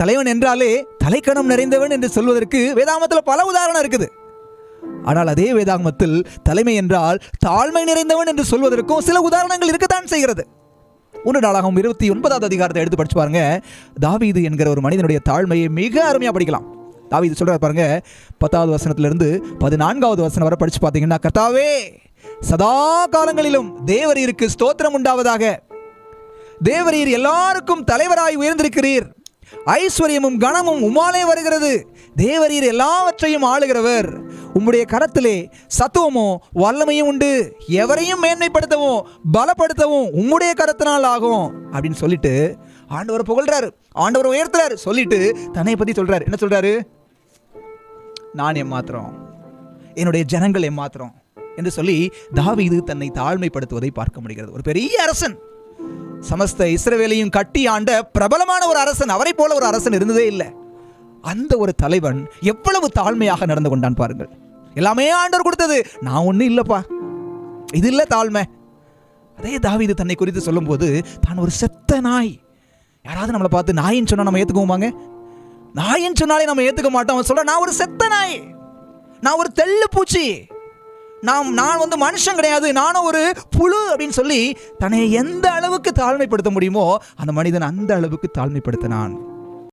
தலைவன் என்றாலே தலைக்கணம் நிறைந்தவன் என்று சொல்வதற்கு வேதாகமத்தில் பல உதாரணம் இருக்குது. ஆனால் அதே வேதாகமத்தில் தலைமை என்றால் தாழ்மை நிறைந்தவன் என்று சொல்வதற்கும் சில உதாரணங்கள் இருக்கத்தான் செய்கிறது. 1 நாளாகமம் 29வது அதிகாரத்தை எடுத்து படிச்சு பாருங்க. தாவீது என்கிற ஒரு மனிதனுடைய தாழ்மையை மிக அருமையா படிக்கலாம். தாவீது சொல்றாரு பாருங்க, 10வது வசனத்திலிருந்து 14வது வசனம் வரை படிச்சு பார்த்தீங்கன்னா, கர்த்தாவே சதா காலங்களிலும் தேவரீருக்கு ஸ்தோத்திரம் உண்டாவதாக. தேவரீர் எல்லாருக்கும் தலைவராய் உயர்ந்திருக்கிறீர். ஐஸ்வர்யமும் கனமும் உம்மாலே வருகிறது. தேவரீர் எல்லாவற்றையும் ஆளுகிறவர். உம்முடைய கரத்திலே சத்துவமும் வல்லமையும் உண்டு. எவரையும் மேன்மைப்படுத்தவும் பலப்படுத்தவும் உம்முடைய கரத்தினால் ஆகும் அப்படின்னு சொல்லிட்டு ஆண்டவரை புகழ்றாரு, ஆண்டவரை உயர்த்துறாரு. சொல்லிட்டு தன்னை பத்தி சொல்றாரு. என்ன சொல்றாரு? நான் ஏமாத்திரம், என்னுடைய ஜனங்கள் ஏமாத்திரம் என்று சொல்லி தாவீது தன்னை தாழ்மைப்படுத்துவதை பார்க்க முடிகிறது. ஒரு பெரிய அரசன், சமஸ்த இஸ்ரவேலையும் கட்டி ஆண்ட பிரபலமான ஒரு அரசன், அவரை போல ஒரு அரசன் இருந்ததே இல்லை. அந்த ஒரு தலைவன் எவ்வளவு தாழ்மையாக நடந்து கொண்டான் பாருங்கள். எல்லாமே ஆண்டவர் கொடுத்தது, நான் ஒன்றும் இல்லைப்பா, இது இல்லை தாழ்மை. அதே தாவீது தன்னை குறித்து சொல்லும் போது தான் ஒரு செத்த நாய். யாராவது நம்மளை பார்த்து நாயின்னு சொன்னா நம்ம ஏற்றுக்குவோமாங்க? நாயின்னு சொன்னாலே நம்ம ஏற்றுக்க மாட்டோம். அவன் சொல்ல, நான் ஒரு செத்த நாய், நான் ஒரு தெள்ளு பூச்சி, நான் வந்து மனுஷன் கிடையாது, நானும் ஒரு புழு அப்படின்னு சொல்லி தன்னை எந்த அளவுக்கு தாழ்மைப்படுத்த முடியுமோ அந்த மனிதன் அந்த அளவுக்கு தாழ்மைப்படுத்தினான்.